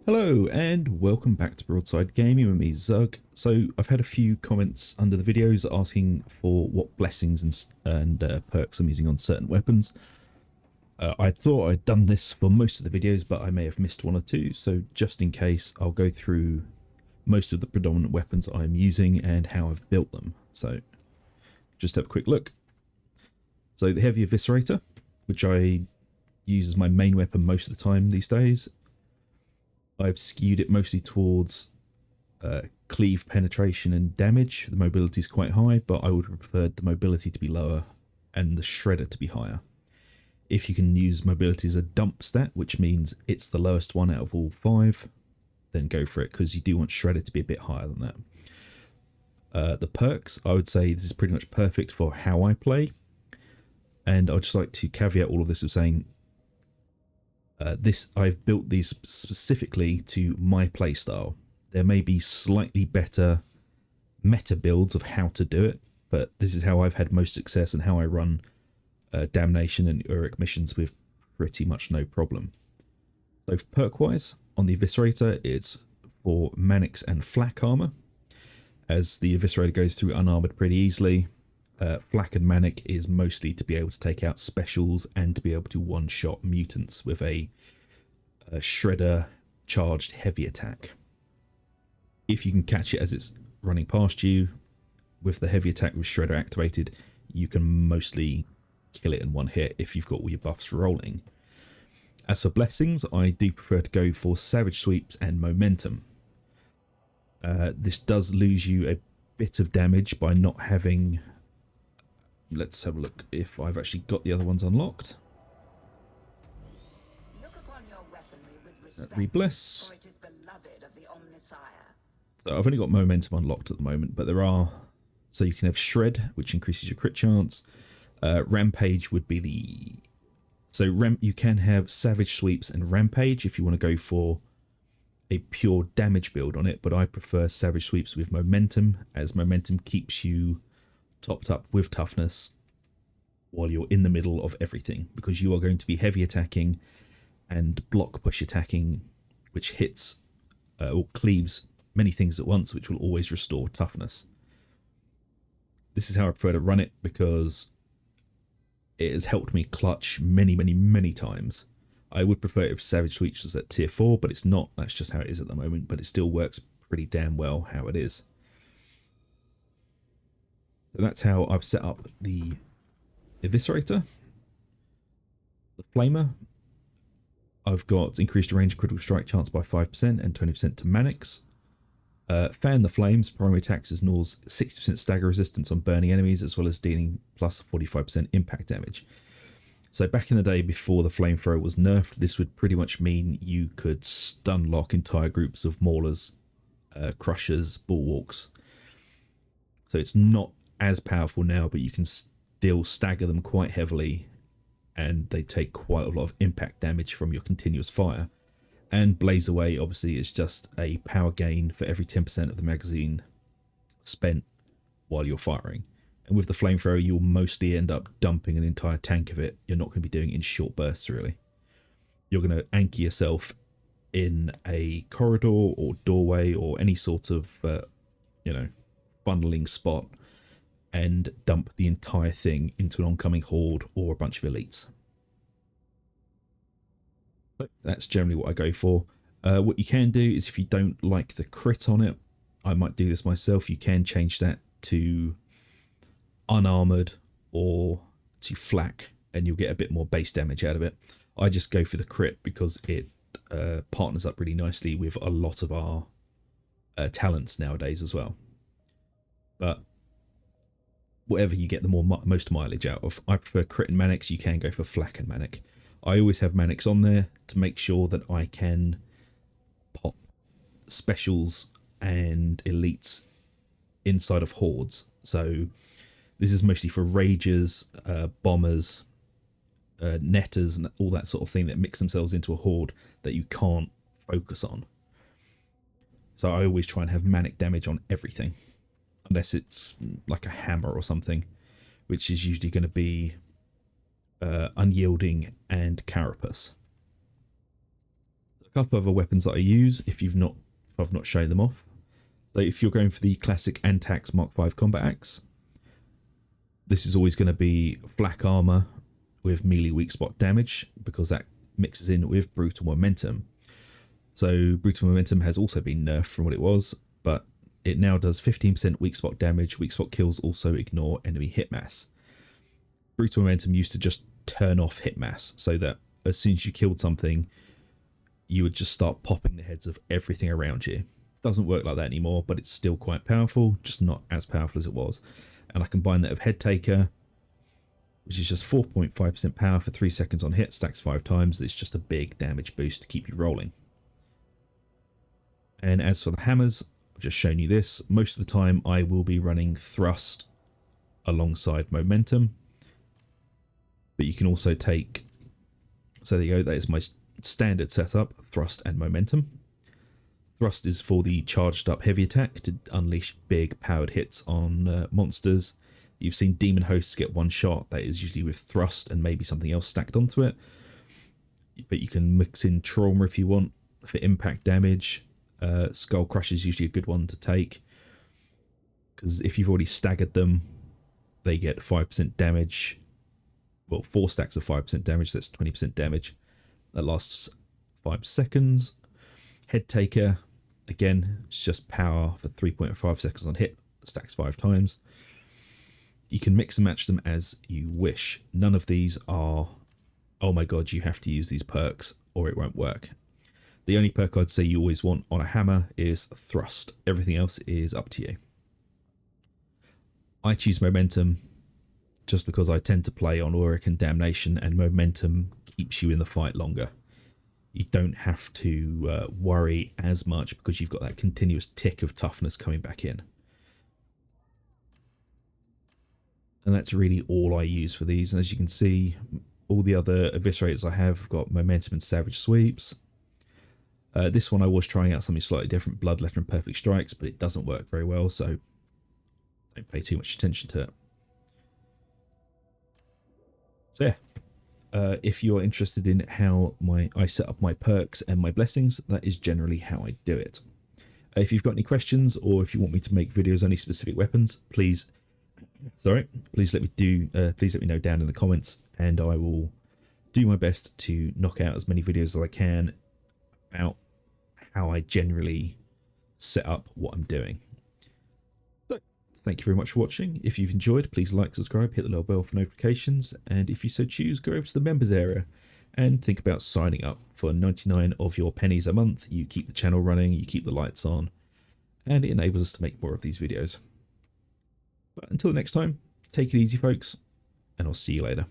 Hello and welcome back to Broadside Gaming with me, Zug. So I've had a few comments under the videos asking for what blessings and perks I'm using on certain weapons. I thought I'd done this for most of the videos, but I may have missed one or two. So just in case, I'll go through most of the predominant weapons I'm using and how I've built them. So just have a quick look. So the Heavy Eviscerator, which I use as my main weapon most of the time these days. I've skewed it mostly towards cleave penetration and damage. The mobility is quite high, but I would have preferred the mobility to be lower and the shredder to be higher. If you can use mobility as a dump stat, which means it's the lowest one out of all five, then go for it, because you do want shredder to be a bit higher than that. The perks, I would say this is pretty much perfect for how I play. And I'd just like to caveat all of this with saying I've built these specifically to my playstyle. There may be slightly better meta builds of how to do it, but this is how I've had most success and how I run Damnation and Uric missions with pretty much no problem. So perk-wise, on the Eviscerator, it's for Mannix and Flak armor. As the Eviscerator goes through unarmored pretty easily, Flak and Manic is mostly to be able to take out specials and to be able to one-shot mutants with a shredder charged heavy attack. If you can catch it as it's running past you, with the heavy attack with shredder activated, you can mostly kill it in one hit if you've got all your buffs rolling. As for blessings, I do prefer to go for Savage Sweeps and Momentum. This does lose you a bit of damage by not having... Let's have a look if I've actually got the other ones unlocked. Rebless. So I've only got Momentum unlocked at the moment, but there are... So you can have Shred, which increases your crit chance. Rampage would be the... So you can have Savage Sweeps and Rampage if you want to go for a pure damage build on it, but I prefer Savage Sweeps with Momentum, as Momentum keeps you topped up with toughness while you're in the middle of everything, because you are going to be heavy attacking and block push attacking, which hits or cleaves many things at once, which will always restore toughness. This is how I prefer to run it, because it has helped me clutch many times. I would prefer it if Savage Sweeps was at tier 4, but it's not. That's just how it is at the moment, but it still works pretty damn well how it is. So that's how I've set up the Eviscerator. The Flamer, I've got increased range critical strike chance by 5% and 20% to Mannix. Fan the Flames, primary attacks is gnaws 60% stagger resistance on burning enemies, as well as dealing plus 45% impact damage. So back in the day before the flamethrower was nerfed, this would pretty much mean you could stun lock entire groups of maulers, crushers, bulwarks. So it's not as powerful now, but you can still stagger them quite heavily, and they take quite a lot of impact damage from your continuous fire. And Blaze Away obviously is just a power gain for every 10% of the magazine spent while you're firing. And with the flamethrower, you'll mostly end up dumping an entire tank of it. You're not going to be doing it in short bursts, really. You're going to anchor yourself in a corridor or doorway or any sort of, funneling spot, and dump the entire thing into an oncoming horde or a bunch of elites. So that's generally what I go for. What you can do is, if you don't like the crit on it, I might do this myself, you can change that to unarmored or to flak, and you'll get a bit more base damage out of it. I just go for the crit because it partners up really nicely with a lot of our talents nowadays as well. But whatever you get the most mileage out of. I prefer crit and Mannix. You can go for flak and Manic. I always have Mannix on there to make sure that I can pop specials and elites inside of hordes. So this is mostly for ragers, bombers, netters, and all that sort of thing that mix themselves into a horde that you can't focus on. So I always try and have Manic damage on everything, unless it's like a hammer or something, which is usually going to be Unyielding and Carapace. A couple of other weapons that I use if I've not shown them off. So if you're going for the classic Antax Mark V combat axe, this is always going to be flak armor with melee weak spot damage, because that mixes in with brutal momentum. So brutal momentum has also been nerfed from what it was, but it now does 15% weak spot damage. Weak spot kills also ignore enemy hit mass. Brutal momentum used to just turn off hit mass, so that as soon as you killed something, you would just start popping the heads of everything around you. Doesn't work like that anymore, but it's still quite powerful, just not as powerful as it was. And I combine that with Head Taker, which is just 4.5% power for 3 seconds on hit, stacks 5 times. It's just a big damage boost to keep you rolling. And as for the hammers, I've just shown you this. Most of the time I will be running thrust alongside momentum, but you can also take, so there you go, that is my standard setup, thrust and momentum. Thrust is for the charged up heavy attack to unleash big powered hits on monsters. You've seen demon hosts get one shot. That is usually with thrust and maybe something else stacked onto it. But you can mix in trauma if you want for impact damage. Skull Crush is usually a good one to take, because if you've already staggered them, they get 5% damage. Well, 4 stacks of 5% damage, so that's 20% damage. That lasts 5 seconds. Head Taker, again, it's just power for 3.5 seconds on hit, stacks 5 times. You can mix and match them as you wish. None of these are, oh my god, you have to use these perks or it won't work. The only perk I'd say you always want on a hammer is thrust. Everything else is up to you. I choose momentum just because I tend to play on Auric and Damnation, and momentum keeps you in the fight longer. You don't have to worry as much because you've got that continuous tick of toughness coming back in. And that's really all I use for these. And as you can see, all the other eviscerators I have got momentum and savage sweeps. This one I was trying out something slightly different, Bloodletter and Perfect Strikes, but it doesn't work very well, so don't pay too much attention to it. So yeah, if you're interested in how I set up my perks and my blessings, that is generally how I do it. If you've got any questions, or if you want me to make videos on any specific weapons, please let me know down in the comments, and I will do my best to knock out as many videos as I can about how I generally set up what I'm doing. So, thank you very much for watching. If you've enjoyed, please like, subscribe, hit the little bell for notifications, and if you so choose, go over to the members area and think about signing up. For 99 of your pennies a month, you keep the channel running, you keep the lights on, and it enables us to make more of these videos. But until next time, take it easy, folks, and I'll see you later.